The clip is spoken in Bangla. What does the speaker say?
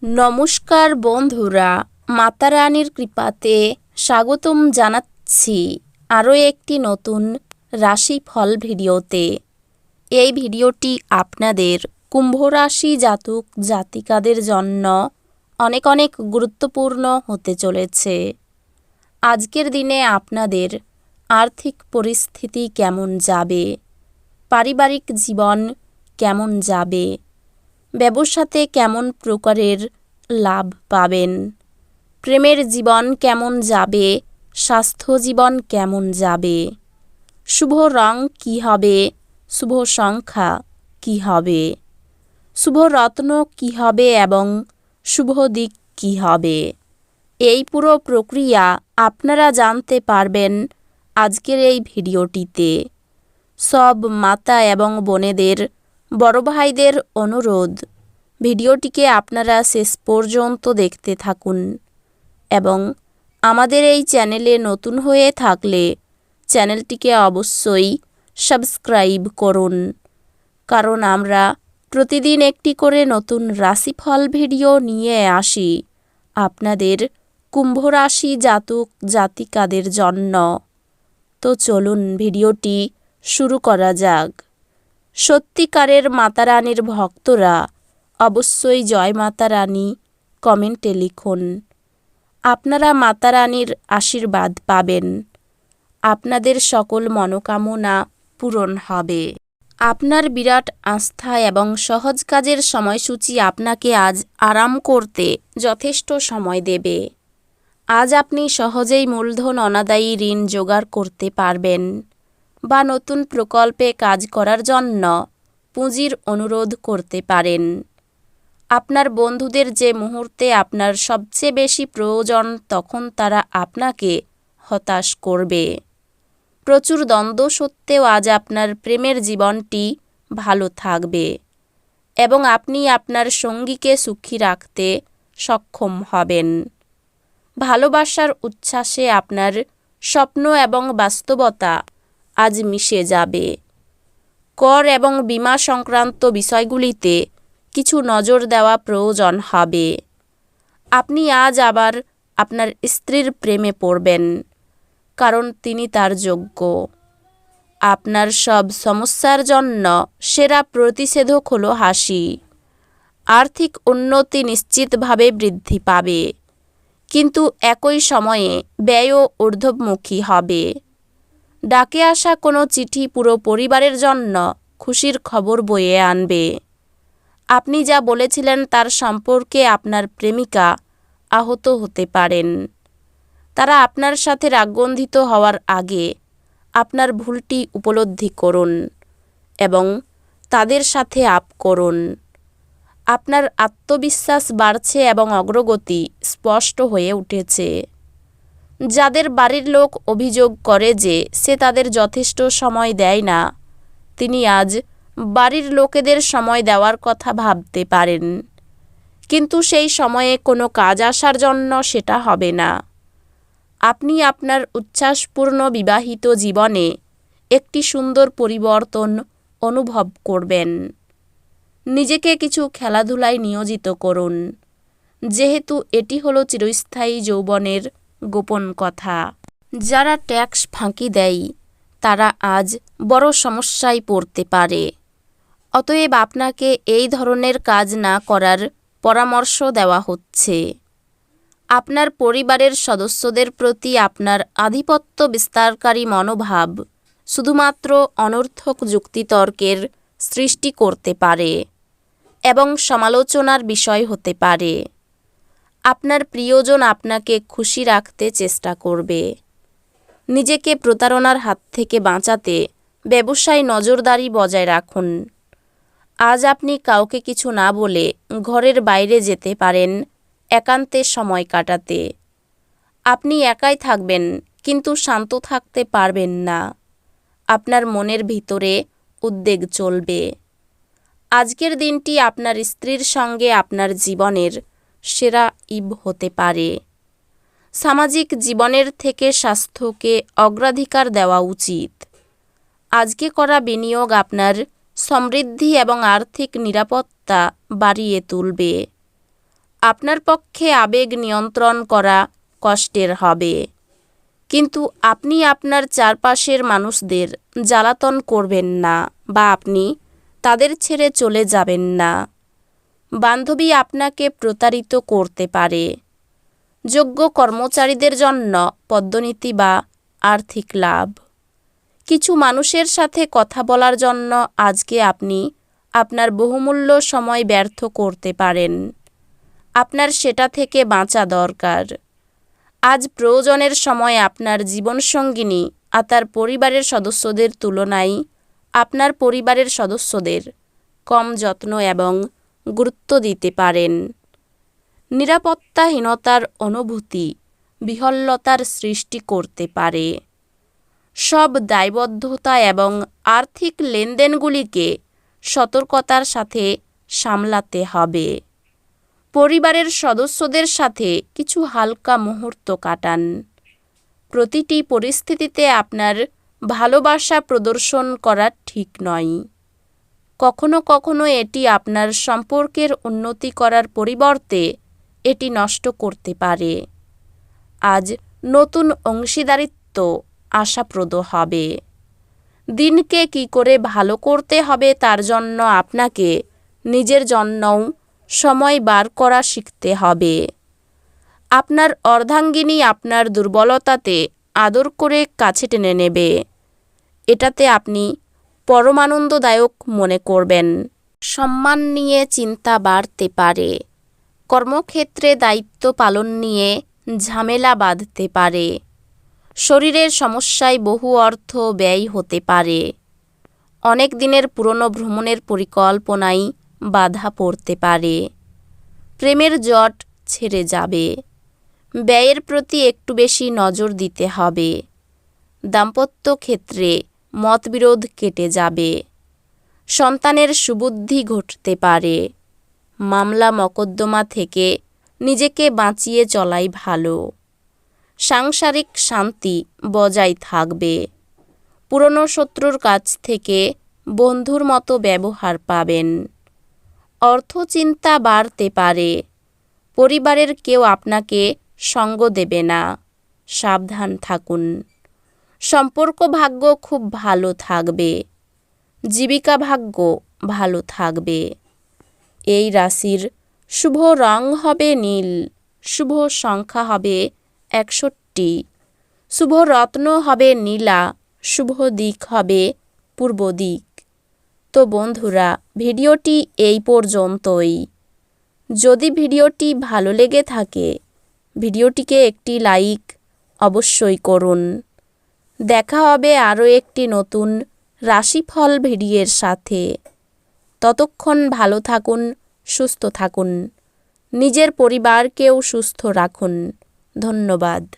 নমস্কার বন্ধুরা, মাতা রানীর কৃপাতে স্বাগতম জানাচ্ছি আরও একটি নতুন রাশিফল ভিডিওতে। এই ভিডিওটি আপনাদের কুম্ভ রাশি জাতক জাতিকাদের জন্য অনেক অনেক গুরুত্বপূর্ণ হতে চলেছে। আজকের দিনে আপনাদের আর্থিক পরিস্থিতি কেমন যাবে, পারিবারিক জীবন কেমন যাবে, ব্যবসাতে কেমন প্রকারের লাভ পাবেন, প্রেমের জীবন কেমন যাবে, স্বাস্থ্য জীবন কেমন যাবে, শুভ রং কী হবে, শুভ সংখ্যা কী হবে, শুভ রত্ন কী হবে এবং শুভ দিক কী হবে, এই পুরো প্রক্রিয়া আপনারা জানতে পারবেন আজকের এই ভিডিওটিতে। সব মাতা এবং বোনেদের, বড় ভাইদের অনুরোধ, ভিডিওটিকে আপনারা শেষ পর্যন্ত দেখতে থাকুন এবং আমাদের এই চ্যানেলে নতুন হয়ে থাকলে চ্যানেলটিকে অবশ্যই সাবস্ক্রাইব করুন, কারণ আমরা প্রতিদিন একটি করে নতুন রাশিফল ভিডিও নিয়ে আসি আপনাদের কুম্ভ রাশি জাতক জাতিকাদের জন্য। তো চলুন ভিডিওটি শুরু করা যাক। সত্যিকারের মাতা রানীর ভক্তরা অবশ্যই জয় মাতা রানী কমেন্টে লিখুন। আপনারা মাতা রানীর আশীর্বাদ পাবেন, আপনাদের সকল মনোকামনা পূরণ হবে। আপনার বিরাট আস্থা এবং সহজ কাজের সময়সূচি আপনাকে আজ আরাম করতে যথেষ্ট সময় দেবে। আজ আপনি সহজেই মূলধন অনাদায়ী ঋণ জোগাড় করতে পারবেন বা নতুন প্রকল্পে কাজ করার জন্য পুঁজির অনুরোধ করতে পারেন। আপনার বন্ধুদের যে মুহূর্তে আপনার সবচেয়ে বেশি প্রয়োজন, তখন তারা আপনাকে হতাশ করবে। প্রচুর দ্বন্দ্ব সত্ত্বেও আজ আপনার প্রেমের জীবনটি ভালো থাকবে এবং আপনি আপনার সঙ্গীকে সুখী রাখতে সক্ষম হবেন। ভালোবাসার উচ্ছ্বাসে আপনার স্বপ্ন এবং বাস্তবতা আজ মিশে যাবে। কর এবং বীমা সংক্রান্ত বিষয়গুলিতে কিছু নজর দেওয়া প্রয়োজন হবে। আপনি আজ আবার আপনার স্ত্রীর প্রেমে পড়বেন, কারণ তিনি তার যোগ্য। আপনার সব সমস্যার জন্য সেরা প্রতিষেধক হলো হাসি। আর্থিক উন্নতি নিশ্চিতভাবে বৃদ্ধি পাবে, কিন্তু একই সময়ে ব্যয়ও ঊর্ধ্বমুখী হবে। ডাকে আসা কোনো চিঠি পুরো পরিবারের জন্য খুশির খবর বয়ে আনবে। আপনি যা বলেছিলেন তার সম্পর্কে আপনার প্রেমিকা আহত হতে পারেন। তারা আপনার সাথে রাগগন্ধিত হওয়ার আগে আপনার ভুলটি উপলব্ধি করুন এবং তাদের সাথে আপ করুন। আপনার আত্মবিশ্বাস বাড়ছে এবং অগ্রগতি স্পষ্ট হয়ে উঠেছে। যাদের বাড়ির লোক অভিযোগ করে যে সে তাদের যথেষ্ট সময় দেয় না, তিনি আজ বাড়ির লোকেদের সময় দেওয়ার কথা ভাবতে পারেন, কিন্তু সেই সময়ে কোনো কাজ আসার জন্য সেটা হবে না। আপনি আপনার উচ্ছ্বাসপূর্ণ বিবাহিত জীবনে একটি সুন্দর পরিবর্তন অনুভব করবেন। নিজেকে কিছু খেলাধুলায় নিয়োজিত করুন, যেহেতু এটি হলো চিরস্থায়ী যৌবনের গোপন কথা। যারা ট্যাক্স ফাঁকি দেয় তারা আজ বড় সমস্যায় পড়তে পারে। অতএব আপনাকে এই ধরনের কাজ না করার পরামর্শ দেওয়া হচ্ছে। আপনার পরিবারের সদস্যদের প্রতি আপনার আধিপত্য বিস্তারকারী মনোভাব শুধুমাত্র অনর্থক যুক্তিতর্কের সৃষ্টি করতে পারে এবং সমালোচনার বিষয় হতে পারে। আপনার প্রিয়জন আপনাকে খুশি রাখতে চেষ্টা করবে। নিজেকে প্রতারণার হাত থেকে বাঁচাতে ব্যবসায় নজরদারি বজায় রাখুন। আজ আপনি কাউকে কিছু না বলে ঘরের বাইরে যেতে পারেন একান্তে সময় কাটাতে। আপনি একাই থাকবেন, কিন্তু শান্ত থাকতে পারবেন না। আপনার মনের ভিতরে উদ্বেগ চলবে। আজকের দিনটি আপনার স্ত্রীর সঙ্গে আপনার জীবনের সেরা ঈব হতে পারে। সামাজিক জীবনের থেকে স্বাস্থ্যকে অগ্রাধিকার দেওয়া উচিত। আজকে করা বিনিয়োগ আপনার সমৃদ্ধি এবং আর্থিক নিরাপত্তা বাড়িয়ে তুলবে। আপনার পক্ষে আবেগ নিয়ন্ত্রণ করা কষ্টের হবে, কিন্তু আপনি আপনার চারপাশের মানুষদের জ্বালাতন করবেন না বা আপনি তাদের ছেড়ে চলে যাবেন না। বান্ধবী আপনাকে প্রতারিত করতে পারে। যোগ্য কর্মচারীদের জন্য পদোন্নতি বা আর্থিক লাভ। কিছু মানুষের সাথে কথা বলার জন্য আজকে আপনি আপনার বহুমূল্য সময় ব্যর্থ করতে পারেন। আপনার সেটা থেকে বাঁচা দরকার। আজ প্রয়োজনের সময় আপনার জীবনসঙ্গিনী আর তার পরিবারের সদস্যদের তুলনায় আপনার পরিবারের সদস্যদের কম যত্ন এবং গুরুত্ব দিতে পারেন। নিরাপত্তাহীনতার অনুভূতি বিহ্বলতার সৃষ্টি করতে পারে। সব দায়বদ্ধতা এবং আর্থিক লেনদেনগুলিকে সতর্কতার সাথে সামলাতে হবে। পরিবারের সদস্যদের সাথে কিছু হালকা মুহূর্ত কাটান। প্রতিটি পরিস্থিতিতে আপনার ভালোবাসা প্রদর্শন করা ঠিক নয়। কখনো কখনো এটি আপনার সম্পর্কের উন্নতি করার পরিবর্তে এটি নষ্ট করতে পারে। আজ নতুন অংশীদারিত্ব আশাপ্রদ হবে। দিনকে কী করে ভালো করতে হবে তার জন্য আপনাকে নিজের জন্যও সময় বার করা শিখতে হবে। আপনার অর্ধাঙ্গিনী আপনার দুর্বলতাতে আদর করে কাছে টেনে নেবে। এটাতে আপনি পরমানন্দদায়ক মনে করবেন। সম্মান নিয়ে চিন্তা বাড়তে পারে। কর্মক্ষেত্রে দায়িত্ব পালন নিয়ে ঝামেলা বাঁধতে পারে। শরীরের সমস্যায় বহু অর্থ ব্যয় হতে পারে। অনেক দিনের পুরনো ভ্রমণের পরিকল্পনায় বাধা পড়তে পারে। প্রেমের জট ছেড়ে যাবে। ব্যয়ের প্রতি একটু বেশি নজর দিতে হবে। দাম্পত্য ক্ষেত্রে মতবিরোধ কেটে যাবে। সন্তানের সুবুদ্ধি ঘটতে পারে। মামলা মকদ্দমা থেকে নিজেকে বাঁচিয়ে চলাই ভালো। সাংসারিক শান্তি বজায় থাকবে। পুরনো শত্রুর কাছ থেকে বন্ধুর মতো ব্যবহার পাবেন। অর্থচিন্তা বাড়তে পারে। পরিবারের কেউ আপনাকে সঙ্গ দেবে না, সাবধান থাকুন। সম্পর্ক ভাগ্য খুব ভালো থাকবে। জীবিকা ভাগ্য ভালো থাকবে। এই রাশির শুভ রং হবে নীল, শুভ সংখ্যা হবে 61, শুভ রত্ন হবে নীলা, শুভ দিক হবে পূর্ব দিক। তো বন্ধুরা, ভিডিওটি এই পর্যন্তই। যদি ভিডিওটি ভালো লেগে থাকে ভিডিওটিকে একটি লাইক অবশ্যই করুন। দেখা হবে আরও একটি নতুন রাশিফল ভিডিওর সাথে। ততক্ষণ ভালো থাকুন, সুস্থ থাকুন, নিজের পরিবারকেও সুস্থ রাখুন। ধন্যবাদ।